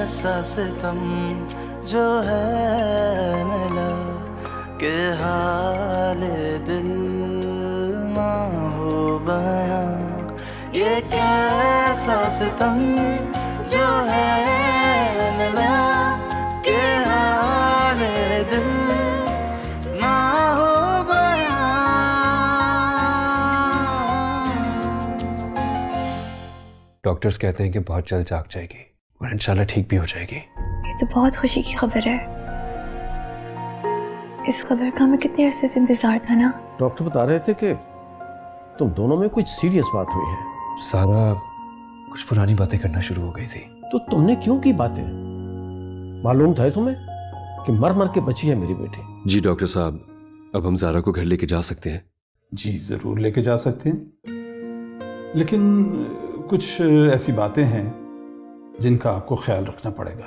कैसा सितम जो है मिला कि हाल दिल ना हो बयां। ये कैसा सितम जो है मिला कि हाल दिल ना हो बयां। डॉक्टर्स कहते हैं कि बहुत जल्द जाग जाएगी और इंशाल्लाह ठीक भी हो जाएगी। ये तो बहुत खुशी की खबर है। इस खबर का हमें कितने अरसे से इंतजार था ना। डॉक्टर बता रहे थे कि तुम दोनों में कुछ सीरियस बात हुई है। सारा कुछ पुरानी बातें करना शुरू हो गई थी। तो तुमने क्यों की बातें? मालूम था तुम्हें कि मर मर के बची है मेरी बेटी। जी डॉक्टर साहब, अब हम ज़ारा को घर लेके जा सकते हैं? जी ज़रूर लेके जा सकते हैं, लेकिन कुछ ऐसी बातें हैं जिनका आपको ख्याल रखना पड़ेगा।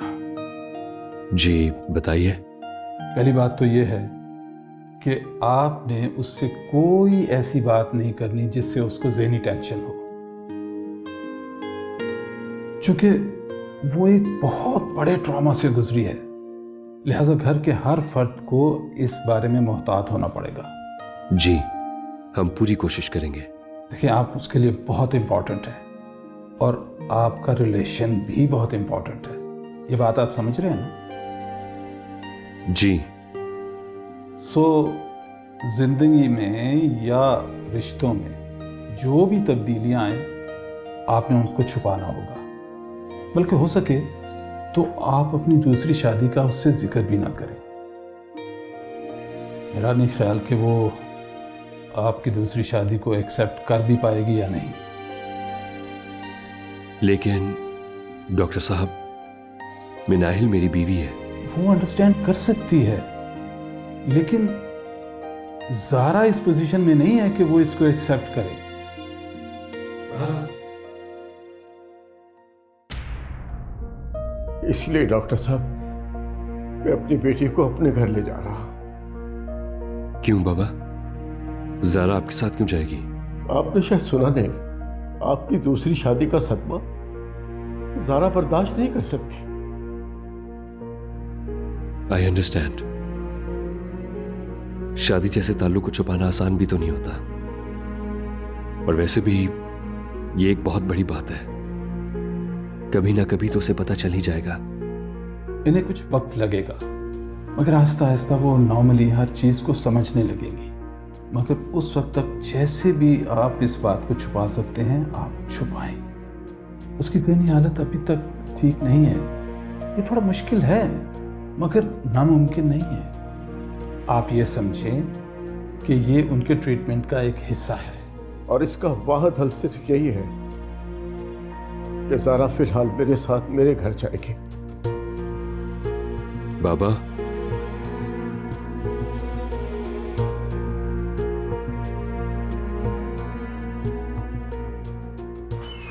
जी बताइए। पहली बात तो ये है कि आपने उससे कोई ऐसी बात नहीं करनी जिससे उसको ज़हनी टेंशन हो, चूंकि वो एक बहुत बड़े ट्रॉमा से गुजरी है। लिहाजा घर के हर फर्द को इस बारे में मोहतात होना पड़ेगा। जी हम पूरी कोशिश करेंगे। देखिए, आप उसके लिए बहुत इम्पोर्टेंट है और आपका रिलेशन भी बहुत इम्पोर्टेंट है। ये बात आप समझ रहे हैं ना? जी। जिंदगी में या रिश्तों में जो भी तब्दीलियां आए, आपने उनको छुपाना होगा। बल्कि हो सके तो आप अपनी दूसरी शादी का उससे जिक्र भी ना करें। मेरा नहीं ख्याल कि वो आपकी दूसरी शादी को एक्सेप्ट कर भी पाएगी या नहीं। लेकिन डॉक्टर साहब, मिनाहिल मेरी बीवी है। वो अंडरस्टैंड कर सकती है, लेकिन ज़ारा इस पोजीशन में नहीं है कि वो इसको एक्सेप्ट करे। इसलिए डॉक्टर साहब, मैं अपनी बेटी को अपने घर ले जा रहा हूं। क्यों बाबा? ज़ारा आपके साथ क्यों जाएगी? आपने शायद सुना नहीं, आपकी दूसरी शादी का सदमा ज़ारा बर्दाश्त नहीं कर सकती। I understand. शादी जैसे ताल्लुक को छुपाना आसान भी तो नहीं होता, और वैसे भी ये एक बहुत बड़ी बात है। कभी ना कभी तो उसे पता चल ही जाएगा। इन्हें कुछ वक्त लगेगा, मगर आहिस्ता आहिस्ता वो नॉर्मली हर चीज़ को समझने लगेगी। मगर उस वक्त तक जैसे भी आप इस बात को छुपा सकते हैं, आप छुपाएं। उसकी ज़हनी हालत अभी तक ठीक नहीं है। ये थोड़ा मुश्किल है, मगर नामुमकिन नहीं है। आप ये समझें कि ये उनके ट्रीटमेंट का एक हिस्सा है। और इसका वाहिद हल सिर्फ यही है कि ज़ारा फिलहाल मेरे साथ मेरे घर जाएगी। बाबा,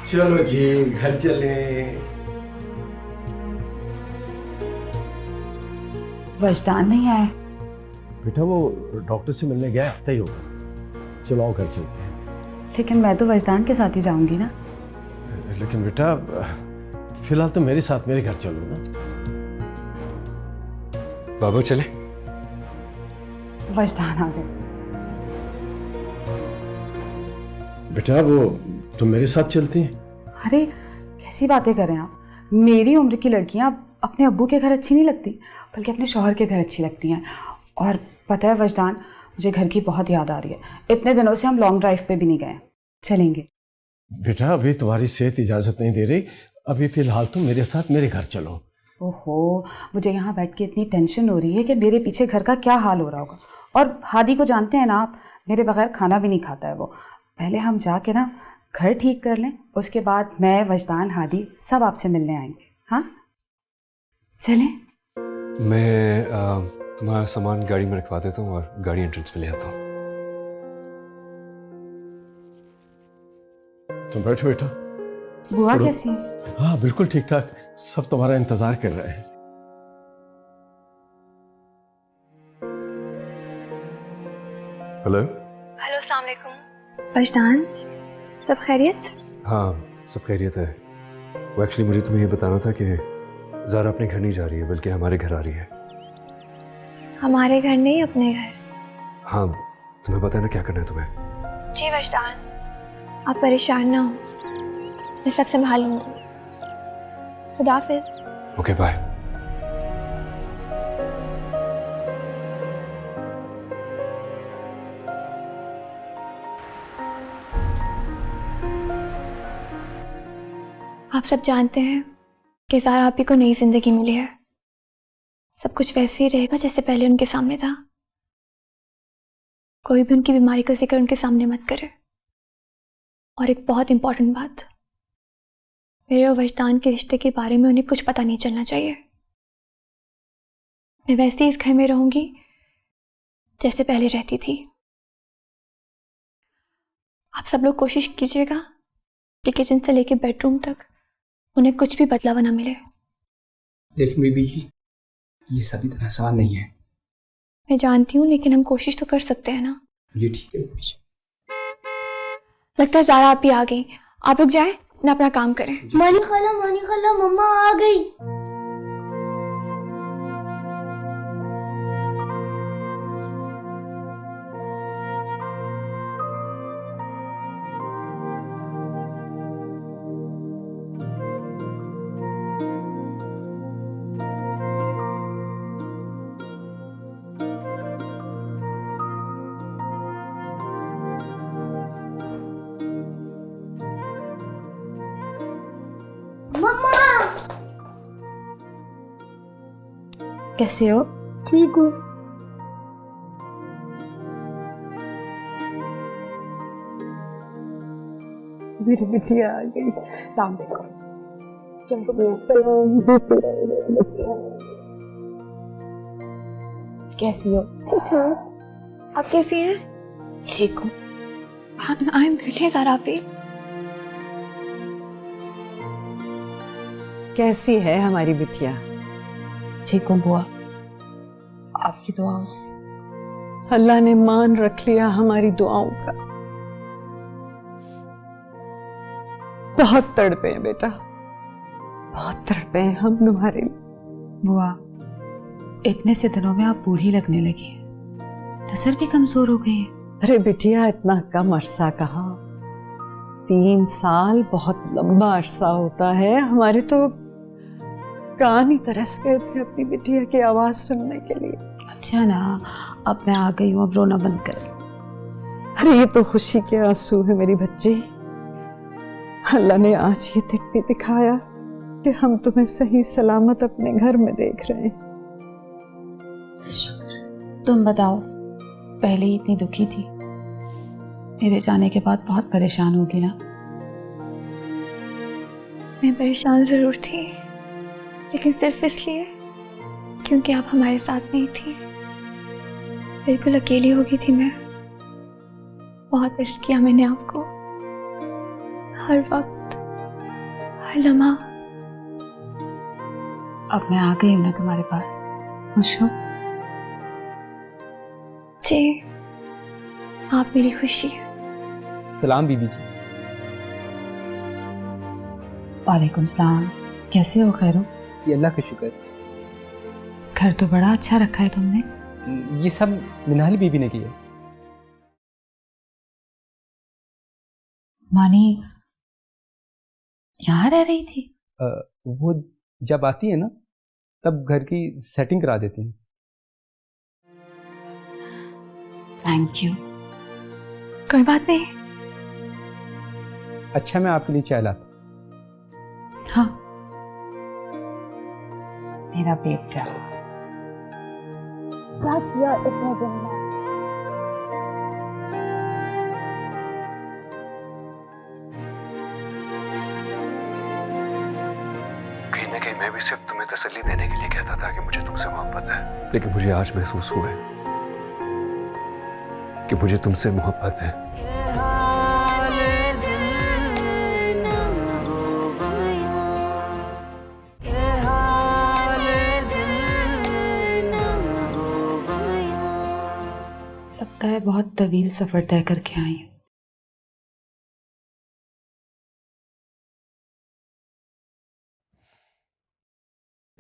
चलो जी घर चले। वजदान नहीं आया? बेटा वो डॉक्टर से मिलने गया, हफ्ता ही होगा। चलो आओ घर चलते हैं। लेकिन मैं तो वजदान के साथ ही जाऊंगी ना। लेकिन बेटा फिलहाल तो मेरे साथ मेरे घर चलो ना। बाबा चले। वजदान आ गए। बेटा वो तुम मेरे साथ चलती हैं? अरे कैसी बातें कर रहे हैं आप? मेरी उम्र की लड़कियां अपने अब्बू के घर अच्छी नहीं लगती, बल्कि अपने शौहर के घर अच्छी लगती हैं। और पता है वजदान, मुझे घर की बहुत याद आ रही है। इतने दिनों से हम लॉन्ग ड्राइव पे भी नहीं गए। चलेंगे? बेटा अभी तुम्हारी सेहत इजाज़त नहीं दे रही। अभी फिलहाल तुम मेरे साथ मेरे घर चलो। ओहो, मुझे यहाँ बैठ के इतनी टेंशन हो रही है कि मेरे पीछे घर का क्या हाल हो रहा होगा। और हादी को जानते हैं ना आप, मेरे बगैर खाना भी नहीं खाता है वो। पहले हम जाके ना घर ठीक कर लें, उसके बाद मैं, वजदान, हादी सब आपसे मिलने आएंगे। हाँ चलें? मैं तुम्हारा सामान गाड़ी में रखवा देता हूँ और गाड़ी एंट्रेंस पे ले आता हूँ। तुम बैठो बेटा। बुआ कैसी है? हाँ बिल्कुल ठीक ठाक, सब तुम्हारा इंतजार कर रहे हैं। हेलो। हेलो, अस्सलाम वालेकुम। वजदान, सब खैरियत? हाँ सब खैरियत है। वो एक्चुअली मुझे तुम्हें ये बताना था कि ज़ारा अपने घर नहीं जा रही है, बल्कि हमारे घर आ रही है। हमारे घर नहीं, अपने घर। हाँ, तुम्हें पता है ना क्या करना है तुम्हें। जी वजदान, आप परेशान ना हो, मैं सब संभाल लूंगी। खुदा हाफिज। Okay bye. आप सब जानते हैं कि ज़ारा आपी को नई जिंदगी मिली है। सब कुछ वैसे ही रहेगा जैसे पहले उनके सामने था। कोई भी उनकी बीमारी का जिक्र उनके सामने मत करे। और एक बहुत इंपॉर्टेंट बात, मेरे और वजदान के रिश्ते के बारे में उन्हें कुछ पता नहीं चलना चाहिए। मैं वैसे ही इस घर में रहूंगी जैसे पहले रहती थी। आप सब लोग कोशिश कीजिएगा कि किचन से लेके बेडरूम तक उन्हें कुछ भी बदलाव ना मिले। लेकिन बीबी जी, ये सब इतना आसान नहीं है। मैं जानती हूँ, लेकिन हम कोशिश तो कर सकते हैं ना। ये ठीक है बीबी जी। लगता है ज़ारा आप ही आ गई। आप लोग जाएं ना, अपना काम करें। मानी खाला मम्मा आ गई। कैसे हो? ठीक हूँ। मेरी बिटिया आ गई। सलाम अलैकुम। कैसी हो? आप कैसी हैं? ठीक हूँ। I am good. ज़ारा आप ही कैसी है हमारी बिटिया? ठीक हूँ बुआ, आपकी दुआओं से। अल्लाह ने मान रख लिया हमारी दुआओं का। बहुत तड़पे हैं बेटा, बहुत तड़पे हैं हम तुम्हारे लिए। बुआ, इतने से दिनों में आप बूढ़ी लगने लगी हैं, नजर भी कमजोर हो गई है। अरे बिटिया, इतना कम अरसा कहाँ, 3 साल बहुत लंबा अरसा होता है। हमारे तो कान ही तरस गए थे अपनी बिटिया की आवाज सुनने के लिए। अच्छा ना, अब मैं आ गई हूँ, अब रोना बंद कर। अरे ये तो खुशी के आंसू है मेरी बच्ची। अल्लाह ने आज ये दिन भी दिखाया कि हम तुम्हें सही सलामत अपने घर में देख रहे हैं। तुम बताओ, पहले ही इतनी दुखी थी, मेरे जाने के बाद बहुत परेशान होगी ना? मैं परेशान जरूर थी, लेकिन सिर्फ इसलिए क्योंकि आप हमारे साथ नहीं थी। बिल्कुल अकेली हो गई थी मैं। बहुत मिस किया मैंने आपको, हर वक्त, हर लम्हा। अब मैं आ गई हूँ ना तुम्हारे पास, खुश हो? जी, आप मेरी खुशी है। सलाम बीबी जी। वालेकुम सलाम। कैसे हो? खैर हो? ये अल्लाह का शुक्र। घर तो बड़ा अच्छा रखा है तुमने। ये सब मिनाली बीबी ने किया। मानी यहाँ रह रही थी? वो जब आती है ना, तब घर की सेटिंग करा देती है। Thank you. कोई बात नहीं। अच्छा, मैं आपके लिए चाय लाता। हाँ, मेरा बेटा। क्या किया इतने दिन में? कहीं ना कहीं मैं भी सिर्फ तुम्हें तसल्ली देने के लिए कहता था कि मुझे तुमसे मोहब्बत है, लेकिन मुझे आज महसूस हुआ है कि मुझे तुमसे मोहब्बत है। लगता है बहुत तवील सफर तय करके आई हूँ।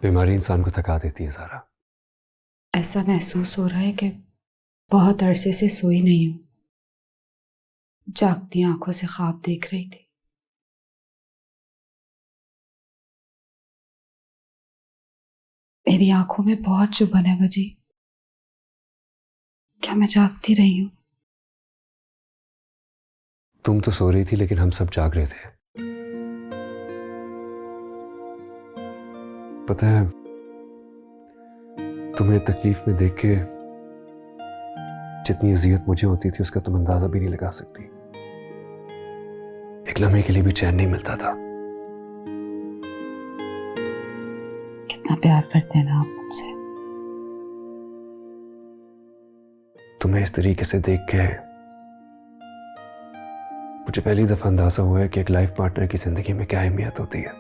बीमारी इंसान को थका देती है सारा। ऐसा महसूस हो रहा है कि बहुत अरसे से सोई नहीं हूं, जागती आंखों से ख्वाब देख रही थी। मेरी आंखों में बहुत चुभन है बजी। क्या मैं जागती रही हूं? तुम तो सो रही थी लेकिन हम सब जाग रहे थे। पता है, तुम्हें तकलीफ में देख के जितनी अजियत मुझे होती थी उसका तुम अंदाजा भी नहीं लगा सकती। एक लम्हे के लिए भी चैन नहीं मिलता था। कितना प्यार करते हैं ना आप मुझसे। तुम्हें इस तरीके से देख के मुझे पहली दफा अंदाजा हुआ है कि एक लाइफ पार्टनर की जिंदगी में क्या अहमियत होती है,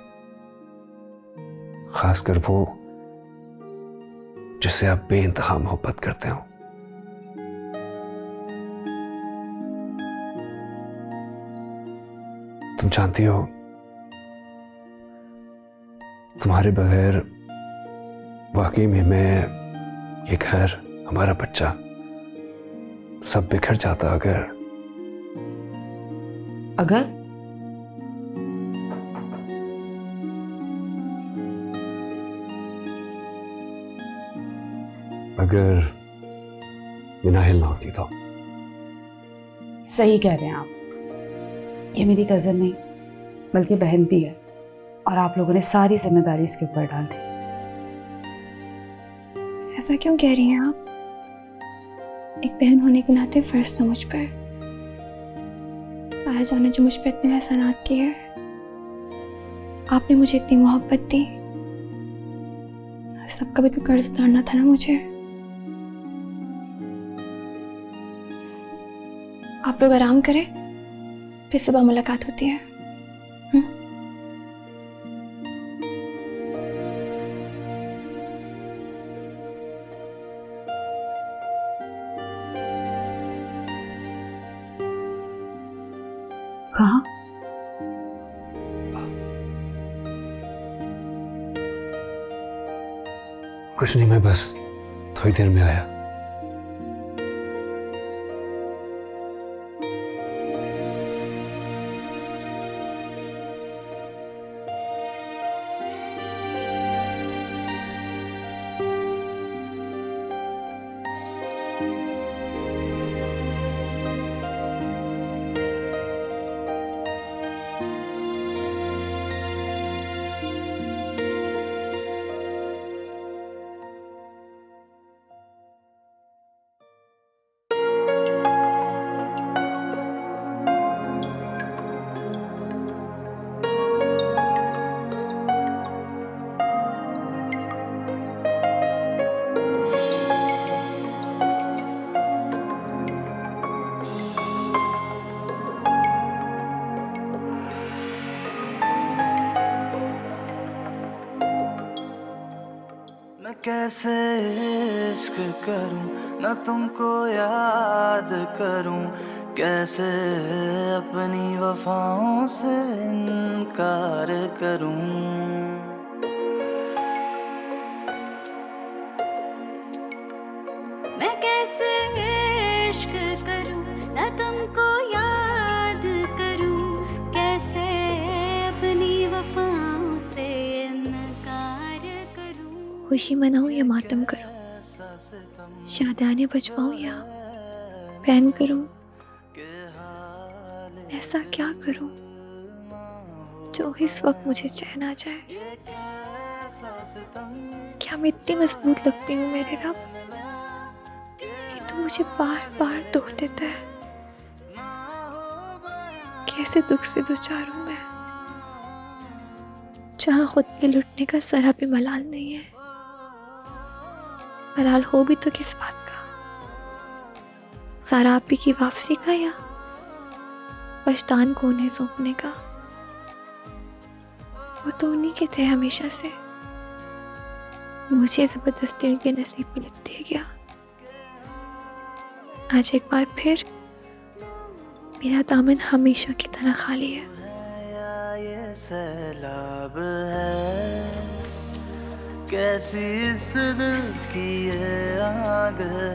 खासकर वो जिससे आप बेइंतहा मोहब्बत करते हो। तुम जानती हो, तुम्हारे बगैर वाकई में मैं, ये घर, हमारा बच्चा सब बिखर जाता। अगर मिनाहिल ना होती तो। सही कह रहे हैं आप। ये मेरी कज़न नहीं बल्कि बहन भी है, और आप लोगों ने सारी जिम्मेदारी इसके ऊपर डाल दी। ऐसा क्यों कह रही हैं आप? एक बहन होने के नाते फर्ज था मुझ पर। आया जाने जो मुझ पर इतने एहसानात किए हैं, आपने मुझे इतनी मोहब्बत दी, सबका भी तो कर्ज उतारना था ना मुझे। आप लोग आराम करें, फिर सुबह मुलाकात होती है। कहाँ? कुछ नहीं, मैं बस थोड़ी देर में आया। मैं कैसे इश्क करूं, ना तुमको याद करूं, कैसे अपनी वफाओं से इनकार करूं। मैं कैसे इश्क करूं, ना तुमको याद करूं, कैसे अपनी वफाओं से इनकार करूं। खुशी मनाऊं या मातम करूं, शादियाने बजवाऊं या पहन करूं, ऐसा क्या करूं जो इस वक्त मुझे चैन आ जाए। क्या मैं इतनी मजबूत लगती हूँ मेरे रब कि तू मुझे बार बार तोड़ देता है। कैसे दुख से दो चार हूं मैं, जहां खुद के लुटने का जरा भी मलाल नहीं है। मलाल हो भी तो किस बात का, सारा आप ही की वापसी का या पछतान को उन्हें सौंपने का। वो तो उन्हीं के थे हमेशा से, मुझे जबरदस्ती उनके नसीब में लिख दिया गया। आज एक बार फिर मेरा दामन हमेशा की तरह खाली है। ये सैलाब है कैसी इस दिल की ये आग है।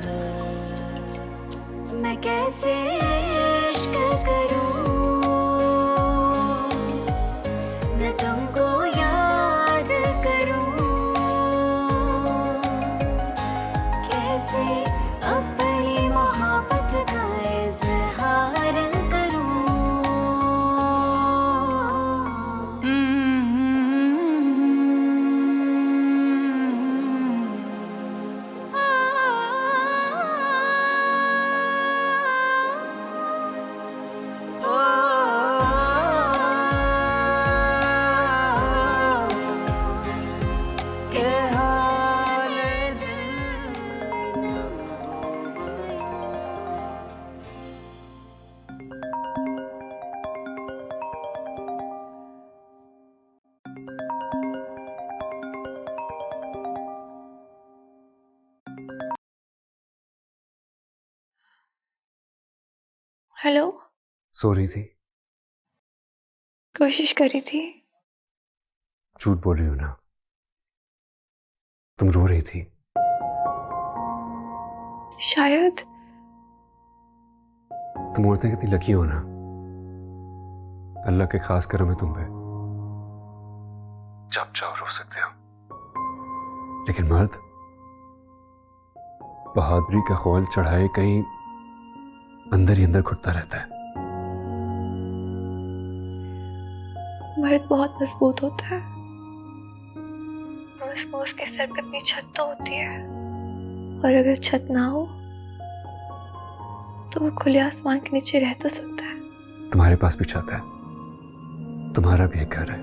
मैं कैसे इश्क करूं न तुमको याद करूं, कैसे अपनी मोहब्बत का इजहार करूं। हेलो। सो रही थी? कोशिश करी थी। झूठ बोल रही हो ना? तुम रो रही थी? शायद। तुम औरतें कितनी लकी हो ना, अल्लाह के खास करम है तुम पे। जब चाहो रो सकते हो, लेकिन मर्द बहादुरी का खौल चढ़ाए कहीं अंदर ही अंदर घुटता रहता है। मर्द बहुत मजबूत होता है और उसके सर पे अपनी छत तो होती है, और अगर छत ना हो तो वो खुले आसमान के नीचे रह तो सकता है। तुम्हारे पास भी छत है, तुम्हारा भी एक घर है।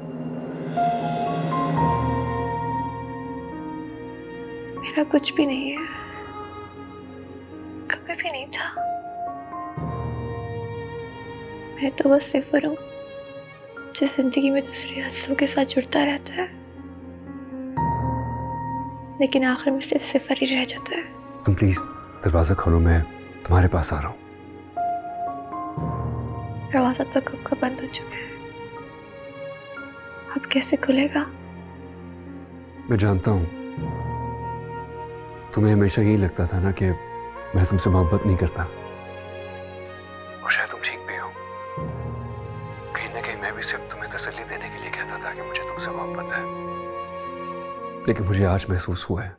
मेरा कुछ भी नहीं है, कभी भी नहीं था। मैं तो बस सिफर हूँ जो जिंदगी में दूसरे हंसों के साथ जुड़ता रहता है, लेकिन आखिर में सिर्फ सिफर ही रह जाता है। तुम प्लीज दरवाजा खोलो, मैं तुम्हारे पास आ रहा हूँ। दरवाजा तो कब का बंद हो चुका है, अब कैसे खुलेगा? मैं जानता हूँ तुम्हें हमेशा यही लगता था ना कि मैं तुमसे मोहब्बत नहीं करता, और शायद तुम ठीक भी हो। कहीं ना कहीं मैं भी सिर्फ तुम्हें तसल्ली देने के लिए कहता था कि मुझे तुमसे मोहब्बत है, लेकिन मुझे आज महसूस हुआ है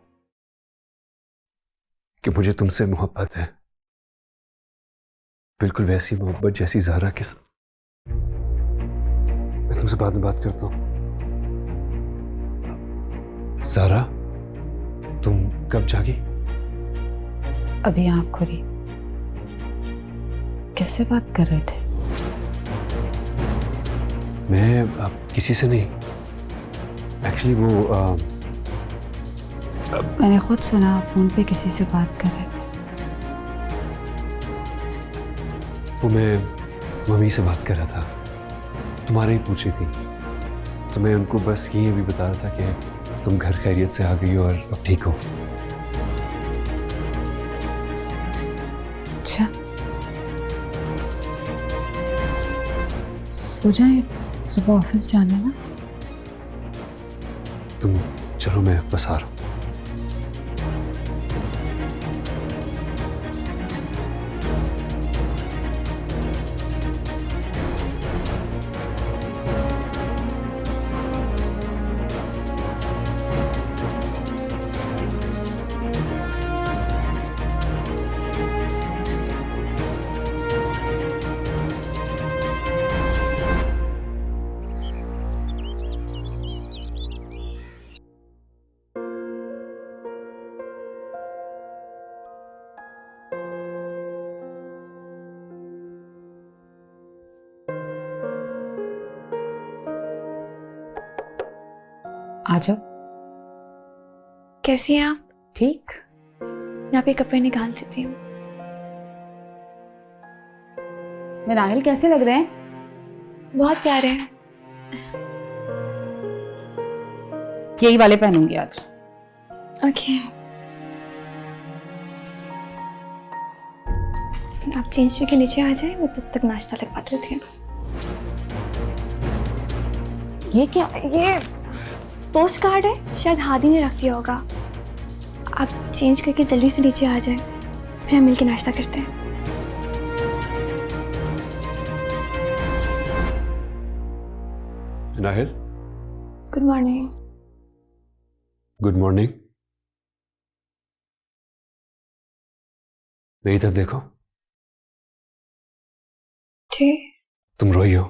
कि मुझे तुमसे मोहब्बत है, बिल्कुल वैसी मोहब्बत जैसी ज़ारा के साथ। मैं तुमसे बाद में बात करता हूँ। ज़ारा, तुम कब जागी? अभी आँख खुली। किससे बात कर रहे थे? मैं किसी से नहीं, एक्चुअली वो मैंने खुद सुना आप फोन पे किसी से बात कर रहे थे। वो मैं मम्मी से बात कर रहा था, तुम्हारे ही पूछ रही थी, तो मैं उनको बस ये भी बता रहा था कि तुम घर खैरियत से आ गई और अब ठीक हो। अच्छा, सो जाए, सुबह ऑफिस जाना है ना। तुम चलो, मैं बस आ रहा हूँ। आ जाओ। कैसी हैं आप? ठीक। मैं आपके कपड़े निकाल देती हूँ। मैं राहिल कैसे लग रहे हैं? बहुत प्यारे हैं। यही वाले पहनूंगी आज। ओके। आप चेंज के नीचे आ जाएं, मैं तब तक नाश्ता लगवा देती हूँ। ये क्या? पोस्ट कार्ड है, शायद हादी ने रख दिया होगा। आप चेंज करके जल्दी से नीचे आ जाएं, फिर हम मिलकर नाश्ता करते हैं। नाहिर, गुड मॉर्निंग। Good morning. मेरी तरफ देखो। जी। तुम रोई हो?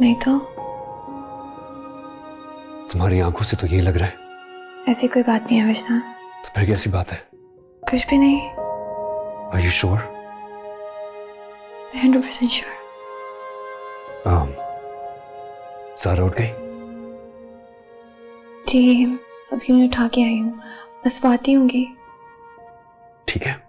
नहीं तो। तुम्हारी आंखों से तो यही लग रहा है। ऐसी कोई बात नहीं है विशाल। तो फिर कैसी बात है? कुछ भी नहीं। Are you sure? 100% श्योर। सारा उठ गई? जी, अभी उन्हें उठा के आई हूँ, बस वो आती होंगी। ठीक है।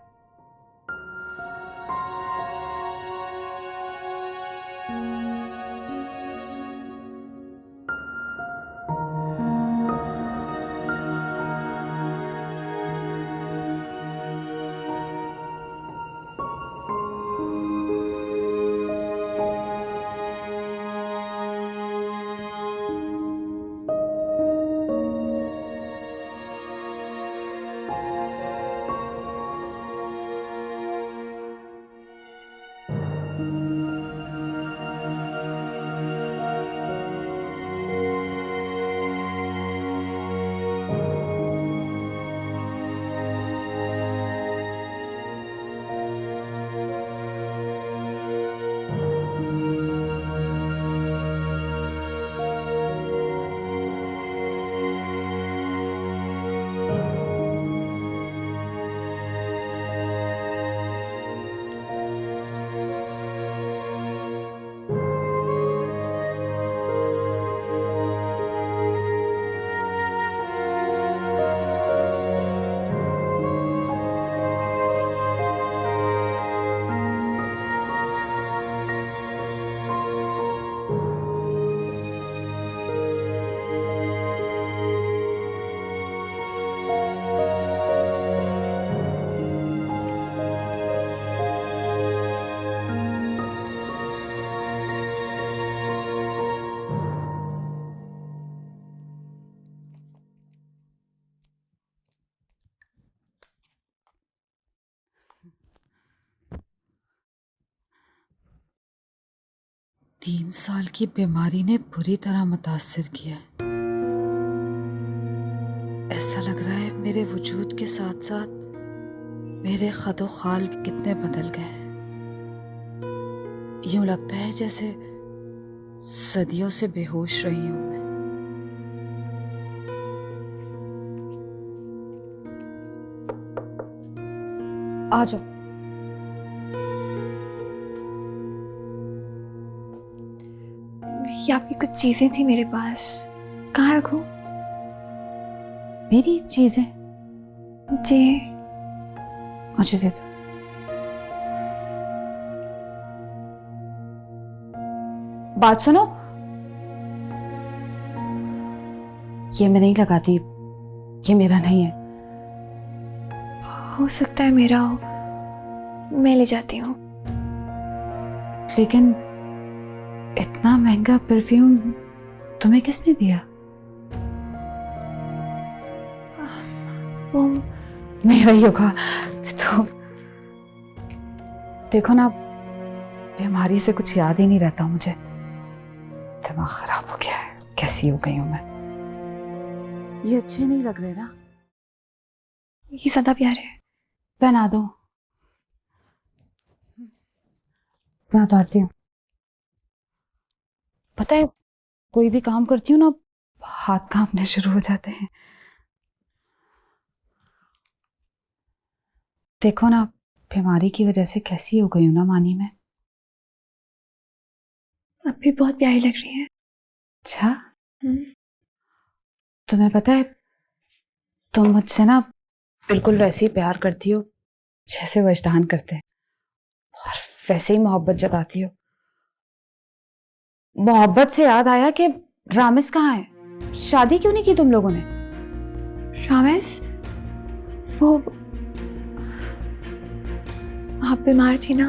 तीन साल की बीमारी ने बुरी तरह मुतासिर किया है। ऐसा लग रहा है मेरे वजूद के साथ साथ मेरे खदो खाल भी कितने बदल गए हैं। यूं लगता है जैसे सदियों से बेहोश रही हूं मैं। आ जाओ। ये आपकी कुछ चीजें थी मेरे पास, कहाँ रखूं? मेरी चीजें? जी। मुझे दे दो। बात सुनो, ये मैं नहीं लगाती, ये मेरा नहीं है। हो सकता है मेरा हो, मैं ले जाती हूँ। लेकिन इतना महंगा परफ्यूम तुम्हें किसने दिया? वो मेरा ही होगा। तो देखो ना, बीमारी से कुछ याद ही नहीं रहता मुझे। दिमाग खराब हो गया है, कैसी हो गई हूं मैं। ये अच्छे नहीं लग रहे ना? ये ज्यादा प्यारे है। पहना दो। मैं उतारती हूँ। पता है, कोई भी काम करती हूँ ना, हाथ कांपने शुरू हो जाते हैं। देखो ना, बीमारी की वजह से कैसी हो गई हूँ ना मानी मैं। अब भी बहुत प्यारी लग रही है। अच्छा, तुम्हें पता है, तुम मुझसे ना बिल्कुल वैसे ही प्यार करती हो जैसे वजदान करते हैं, और वैसे ही मोहब्बत जताती हो। मोहब्बत से याद आया कि रामिस कहाँ है? शादी क्यों नहीं की तुम लोगों ने? रामिस, वो आप बीमार थी ना,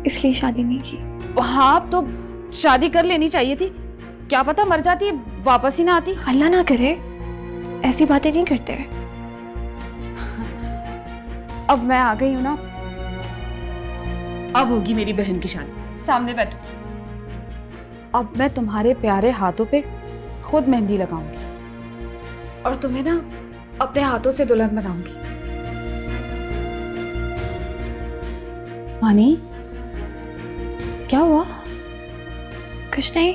इसलिए शादी नहीं की। हाँ, तो शादी कर लेनी चाहिए थी। क्या पता मर जाती, वापस ही ना आती? अल्लाह ना करे, ऐसी बातें नहीं करते। अब मैं आ गई हूं ना, अब होगी मेरी बहन की शादी। सामने बैठो। अब मैं तुम्हारे प्यारे हाथों पे खुद मेहंदी लगाऊंगी और तुम्हें ना अपने हाथों से दुल्हन बनाऊंगी। मानी, क्या हुआ? कुछ नहीं,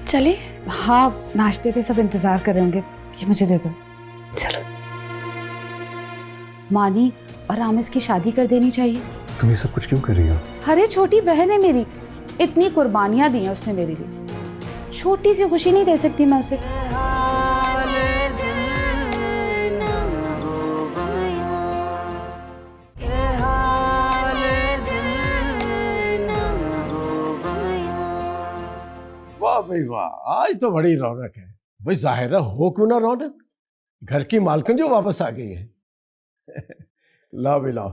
चले। हाँ, नाश्ते पे सब इंतजार कर रहे होंगे, ये मुझे दे दो। चलो। मानी और रामिस की शादी कर देनी चाहिए। तुम ये सब कुछ क्यों कर रही हो? अरे छोटी बहन है मेरी, इतनी कुर्बानियां दी हैं उसने मेरे लिए, छोटी सी खुशी नहीं दे सकती मैं उसे? वाह भाई वाह, आज तो बड़ी रौनक है भाई। जाहिर है, हो क्यों ना रौनक, घर की मालकिन जो वापस आ गई है। लाओ भी लाओ।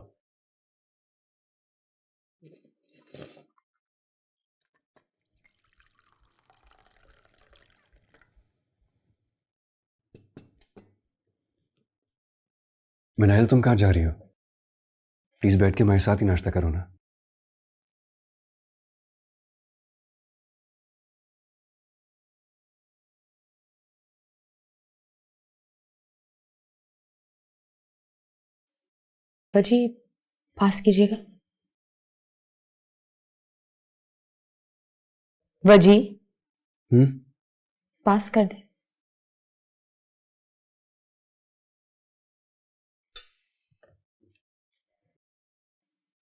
मिनाइल, तुम कहाँ जा रही हो? प्लीज बैठ के मेरे साथ ही नाश्ता करो ना। बजी, पास कीजिएगा। वजी, पास कर दे।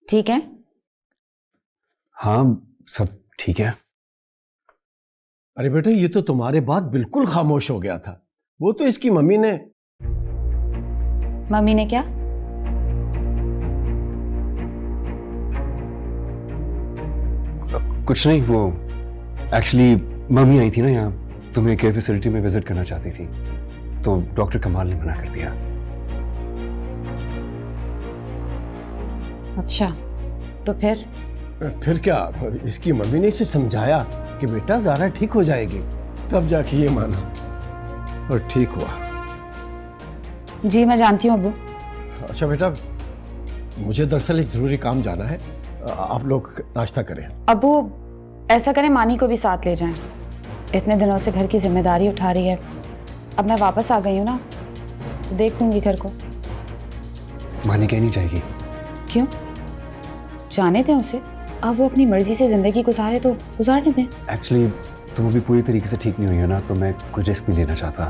ठीक है? हाँ, सब ठीक है। अरे बेटे, ये तो तुम्हारे बाद बिल्कुल खामोश हो गया था। वो तो इसकी मम्मी ने। मम्मी ने क्या? कुछ नहीं, वो एक्चुअली मम्मी आई थी ना यहाँ, तुम्हें केयर फैसिलिटी में विजिट करना चाहती थी, तो डॉक्टर कमाल ने मना कर दिया। अच्छा, तो फिर क्या, इसकी मम्मी ने इसे समझाया कि बेटा ज़ारा ठीक हो जाएगी, तब जाके ये माना और ठीक हुआ। जी मैं जानती हूँ अब्बू। अच्छा बेटा, मुझे दरअसल एक ज़रूरी काम जाना है, आप लोग नाश्ता करें। अब्बू ऐसा करें, मानी को भी साथ ले जाएं, इतने दिनों से घर की जिम्मेदारी उठा रही है। अब मैं वापस आ गई हूँ ना, तो देख लूंगी घर को। मानी कहीं नहीं जाएगी। क्यों? जाने दें उसे, अब वो अपनी मर्जी से जिंदगी गुजारे तो गुजारने दें। एक्चुअली तुम अभी पूरी तरीके से ठीक नहीं हुई हो ना, तो मैं कोई रिस्क नहीं लेना चाहता।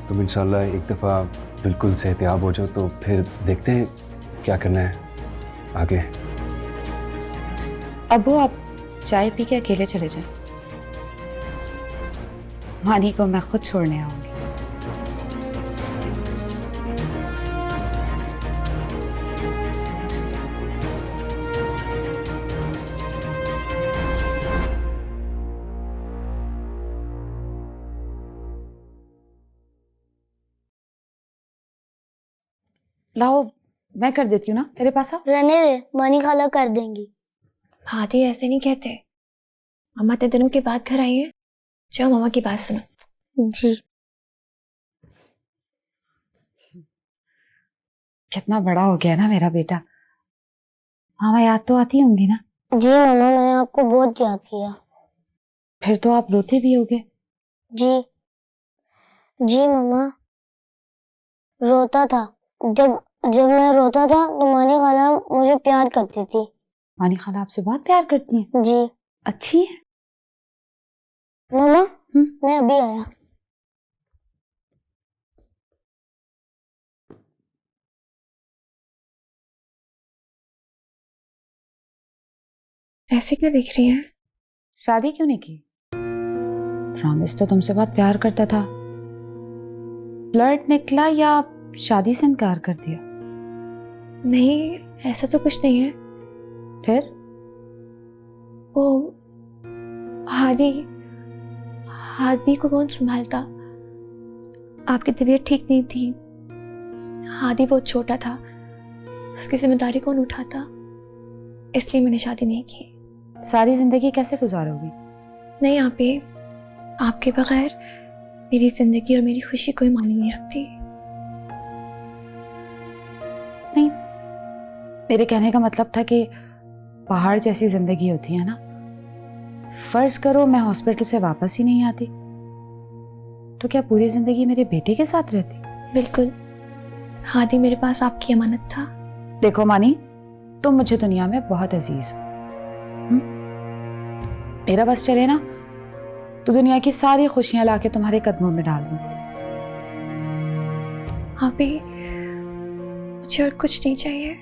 तुम इंशाल्लाह एक दफ़ा बिल्कुल सेहतियाब हो जाओ तो फिर देखते हैं क्या करना है आगे। अब्बू आप चाय पी के अकेले चले जाएं, मानी को मैं खुद छोड़ने आऊंगी। लाओ, मैं कर देती हूँ ना, तेरे पास आओ। रहने दे, मानी खाला कर देंगी। हादी ऐसे नहीं कहते। मम्मा इतने दिनों के बाद घर आई है, जाओ मामा की बात सुनो। जी। कितना बड़ा हो गया ना मेरा बेटा। मामा याद तो आती होंगी ना? जी मामा, मैंने आपको बहुत याद किया। फिर तो आप रोते भी होगे। जी जी मामा, रोता था। जब जब मैं रोता था तो मानी खाला मुझे प्यार करती थी। मानी खाला आपसे बहुत प्यार करती हैं? जी। अच्छी है। मामा, मैं अभी आया। ऐसे क्यों दिख रही है? शादी क्यों नहीं की? रामिस तो तुमसे बहुत प्यार करता था, फ्लर्ट निकला या शादी से इनकार कर दिया? नहीं, ऐसा तो कुछ नहीं है। फिर? वो हादी को कौन संभालता? आपकी तबीयत ठीक नहीं थी, हादी बहुत छोटा था, उसकी जिम्मेदारी कौन उठाता? इसलिए मैंने शादी नहीं की। सारी जिंदगी कैसे गुजारोगी? नहीं आपी, आपके बगैर मेरी जिंदगी और मेरी खुशी कोई मायने नहीं रखती। नहीं, मेरे कहने का मतलब था कि पहाड़ जैसी जिंदगी होती है ना। फर्ज करो मैं हॉस्पिटल से वापस ही नहीं आती, तो क्या पूरी जिंदगी मेरे बेटे के साथ रहती? बिल्कुल, हादी मेरे पास आपकी अमानत था। देखो मानी, तुम मुझे दुनिया में बहुत अजीज हो। मेरा बस चले ना तो दुनिया की सारी खुशियां लाके तुम्हारे कदमों में डाल दूं। अभी मुझे और कुछ नहीं चाहिए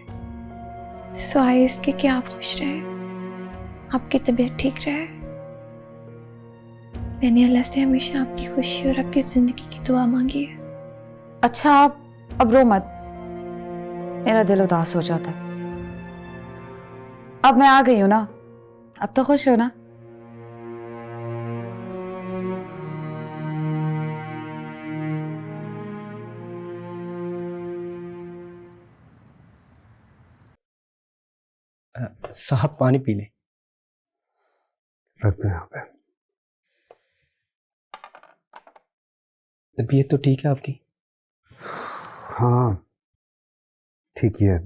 सिवाय इसके कि आप खुश रहें, आपकी तबीयत ठीक रहे। मैंने अल्लाह से हमेशा आपकी खुशी और आपकी जिंदगी की दुआ मांगी है। अच्छा, आप अब रो मत, मेरा दिल उदास हो जाता है। अब मैं आ गई हूं ना, अब तो खुश हो ना? साहब पानी पी लें। रख दो यहाँ पे। तबीयत तो ठीक है आपकी? हाँ ठीक ही है,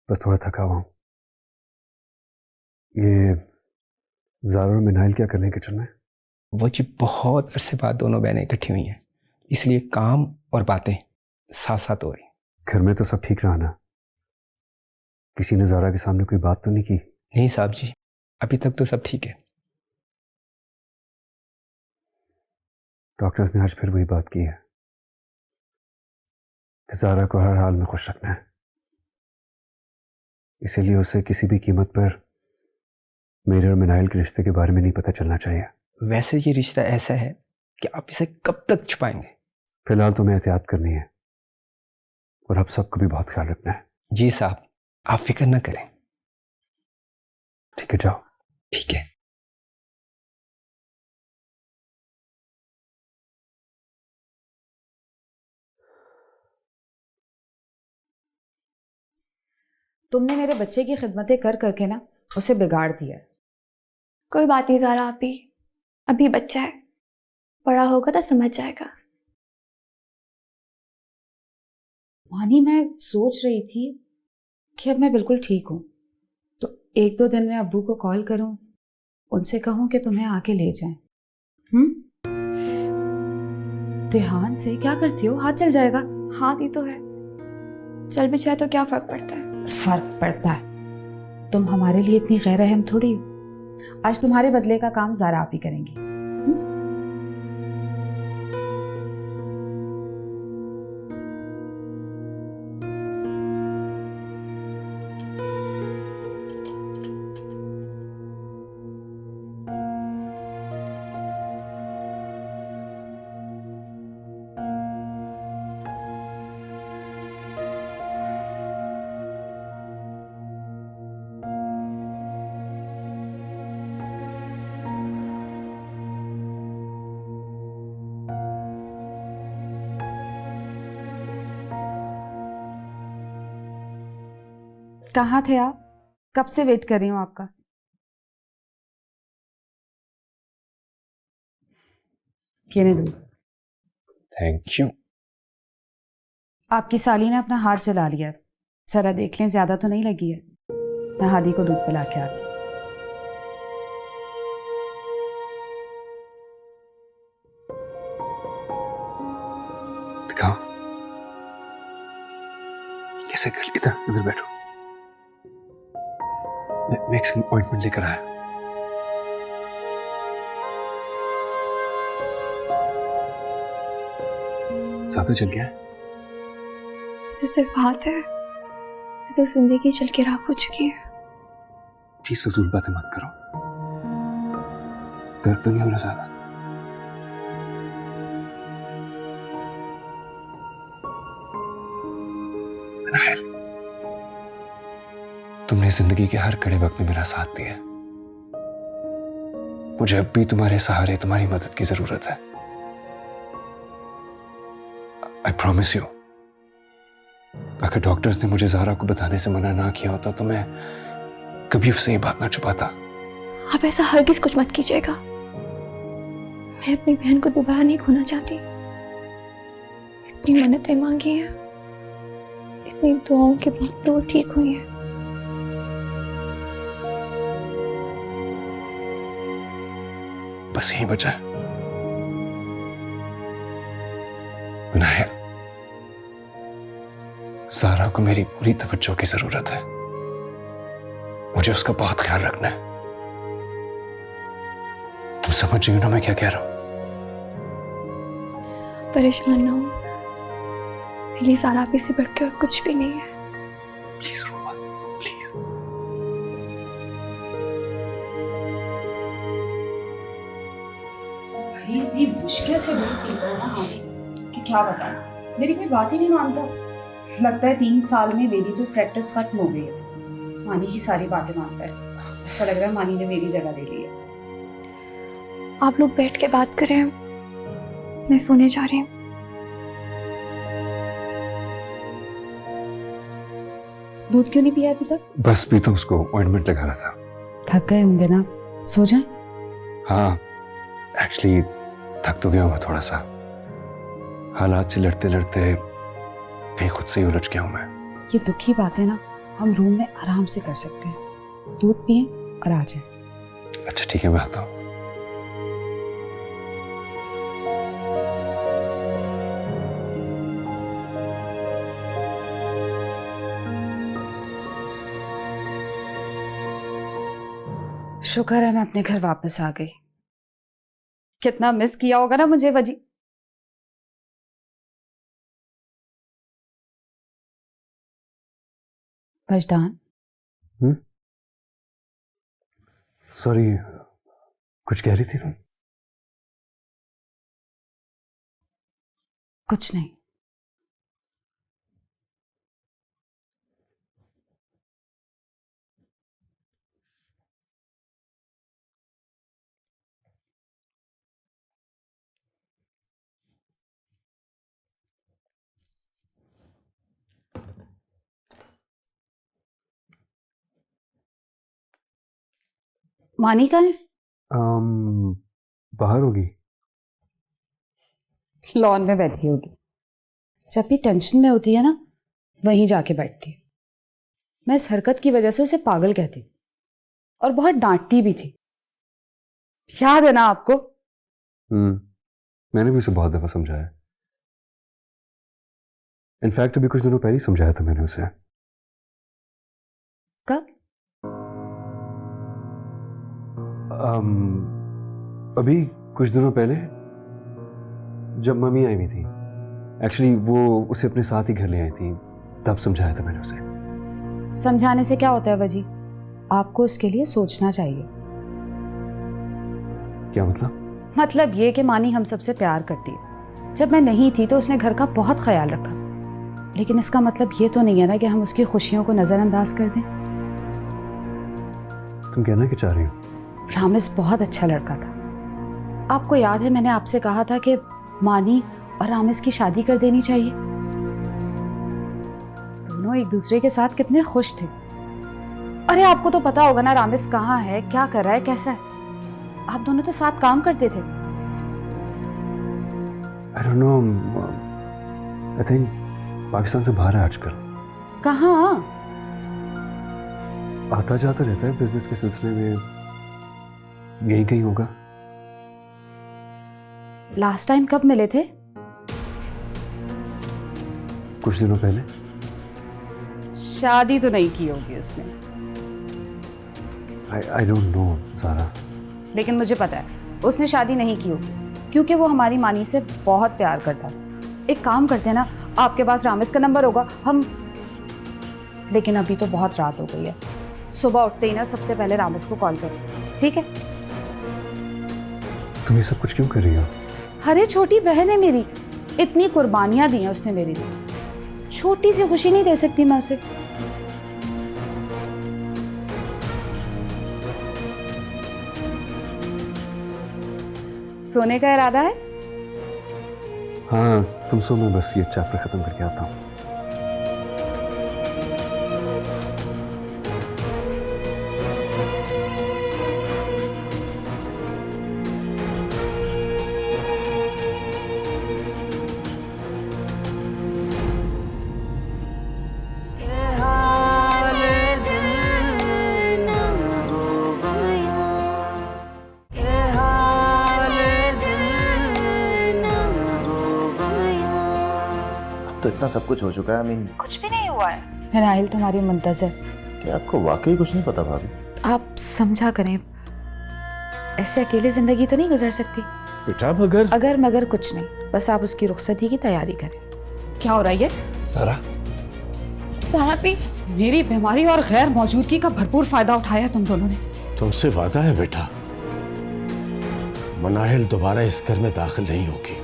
बस थोड़ा थका हुआ हूँ। ये ज़ारा और मिनाइल क्या कर रहे हैं किचन में? वो जी बहुत अरसे बाद दोनों बहनें इकट्ठी हुई हैं, इसलिए काम और बातें साथ साथ हो रही। घर में तो सब ठीक रहा ना? किसी ने ज़ारा के सामने कोई बात तो नहीं की? नहीं साहब जी, अभी तक तो सब ठीक है। डॉक्टर्स ने आज फिर वही बात की है कि ज़ारा को हर हाल में खुश रखना है, इसीलिए उसे किसी भी कीमत पर मेरे और मिनाइल के रिश्ते के बारे में नहीं पता चलना चाहिए। वैसे ये रिश्ता ऐसा है कि आप इसे कब तक छुपाएंगे? फिलहाल तुम्हें एहतियात करनी है और अब सबको भी बहुत ख्याल रखना है। जी साहब, आप फिक्र न करें। ठीक है, जाओ। ठीक है। तुमने मेरे बच्चे की खिदमतें कर करके ना उसे बिगाड़ दिया। कोई बात नहीं ज़ारा, आप ही अभी बच्चा है, बड़ा होगा तो समझ जाएगा। मानी, मैं सोच रही थी कि अब मैं बिल्कुल ठीक हूँ, तो एक दो दिन में अब्बू को कॉल करूं, उनसे कहूं कि तुम्हें आके ले जाएं। ध्यान से क्या करती हो? हाथ चल जाएगा। हाथ ही तो है, चल भी जाए तो क्या फर्क पड़ता है? फर्क पड़ता है। तुम हमारे लिए इतनी गैर रहम थोड़ी हो। आज तुम्हारे बदले का काम ज़ारा आप ही करेंगी। कहाँ थे आप? कब से वेट कर रही हूँ आपका। ये दूध। Thank you. आपकी साली ने अपना हाथ जला लिया, जरा देख लें, ज्यादा तो नहीं लगी है। मैं हादी को दूध पिला के आती। दिखाओ कैसे कर। इधर बैठो, मैं एक ऑइंटमेंट लेकर आया। ज्यादा चल गया है? तो सिर्फ हाथ है, तो जिंदगी चल के राख हो चुकी है। प्लीज फजूल बातें मत करो। दर्द तो नहीं हो रहा ज्यादा? तुमने जिंदगी के हर कड़े वक्त में मेरा साथ दिया। मुझे अब भी तुम्हारे सहारे, तुम्हारी मदद की जरूरत है। आई प्रॉमिस यू, अगर डॉक्टर्स ने मुझे ज़ारा को बताने से मना ना किया होता तो मैं कभी उससे ये बात ना छुपाता। आप ऐसा हरगिज कुछ मत कीजिएगा। मैं अपनी बहन को दोबारा नहीं खोना चाहती। इतनी मन्नतें मांगी हैं, इतनी दुआओं के बाद तो वो ठीक हुई है। बस यही बचा है। नाहिल, सारा को मेरी पूरी तवज्जो की जरूरत है। मुझे उसका बहुत ख्याल रखना है। तुम समझ रही हो ना मैं क्या कह रहा हूं? परेशान ना हो, मेरे लिए सारा आप से बढ़ के और कुछ भी नहीं है। Please Roma, please. इतनी मुश्किल से दूध पीता है ना हादी कि क्या बताना। मेरी कोई बात ही नहीं मानता। लगता है 3 साल में मेरी तो प्रैक्टिस खत्म हो गई है। मानी की सारी बातें मानता है। ऐसा लग रहा है मानी ने मेरी जगह ले ली है। आप लोग बैठ के बात करें, मैं सोने जा रही हूँ। दूध क्यों नहीं पिया अभी तक? बस भी तो उसको ऑइंटमेंट लगा रहा था। थक गए होंगे ना, सो जाए। हाँ, एक्चुअली थक तो गया हूँ थोड़ा सा। हालात से लड़ते लड़ते कहीं खुद से ही उलझ गया हूँ मैं। ये दुख की बात है ना, हम रूम में आराम से कर सकते हैं। दूध पिए और आ जाए। अच्छा ठीक है, मैं आता हूँ। शुक्र है मैं अपने घर वापस आ गई। कितना मिस किया होगा ना मुझे वजी। वजदान, सॉरी, कुछ कह रही थी तुम? कुछ नहीं। मानी कहाँ है? बाहर होगी। लॉन में बैठी होगी। जब भी टेंशन में होती है ना, वहीं जाके बैठती है। मैं इस हरकत की वजह से उसे पागल कहती और बहुत डांटती भी थी। याद है ना आपको? मैंने भी उसे बहुत दफा समझाया। इनफैक्ट अभी कुछ दिनों पहले ही समझाया था मैंने उसे। कब? अभी कुछ दिनों पहले जब मम्मी आई हुई थी। एक्चुअली वो उसे अपने साथ ही घर ले आई थी, तब समझाया था मैंने उसे। समझाने से क्या होता है वजी? आपको इसके लिए सोचना चाहिए। क्या मतलब? मतलब ये कि मानी हम सबसे प्यार करती है। जब मैं नहीं थी तो उसने घर का बहुत ख्याल रखा, लेकिन इसका मतलब ये तो नहीं है ना कि हम उसकी खुशियों को नजरअंदाज कर दें। तुम कहना क्या चाह रही हो? रामिस बहुत अच्छा लड़का था। आपको याद है मैंने आपसे कहा था कि मानी और रामिस की शादी कर देनी चाहिए। दोनों एक दूसरे के साथ कितने खुश थे। अरे आपको तो पता होगा ना रामिस कहाँ है, क्या कर रहा है, कैसा है। आप दोनों तो साथ काम करते थे। I don't know, I think Pakistan से बाहर है आजकल। कहाँ? आता जाता रहता है बिजनेस के सिलसिले में, यही कहीं होगा। लास्ट टाइम कब मिले थे? कुछ दिनों पहले। शादी तो नहीं की होगी उसने। I don't know सारा। लेकिन मुझे पता है उसने शादी नहीं की होगी, क्योंकि वो हमारी मानी से बहुत प्यार करता है। एक काम करते हैं ना, आपके पास रामिस का नंबर होगा, हम। लेकिन अभी तो बहुत रात हो गई है। सुबह उठते ही ना सबसे पहले रामिस को कॉल करें, ठीक है? तुम ये सब कुछ क्यों कर रही हो? अरे छोटी बहन है मेरी, इतनी कुर्बानियां दी हैं उसने मेरे लिए। छोटी सी खुशी नहीं दे सकती मैं उसे? सोने का इरादा है? हाँ तुम सो, मैं बस ये चैप्टर खत्म करके आता हूँ। इतना सब कुछ हो चुका है। I mean, कुछ भी नहीं हुआ है। नाहिल तुम्हारी मुंतजर। क्या आपको वाकई कुछ नहीं पता भाभी? आप समझा करें, ऐसे अकेले जिंदगी तो नहीं गुजर सकती। बेटा मगर कुछ नहीं, बस आप उसकी रुखसती की तैयारी करें। क्या हो रहा है ये? सारा भी मेरी बीमारी और गैर मौजूदगी का भरपूर फायदा उठाया तुम दोनों ने। तुमसे वादा है बेटा, मनाहिल दोबारा इस घर में दाखिल नहीं होगी।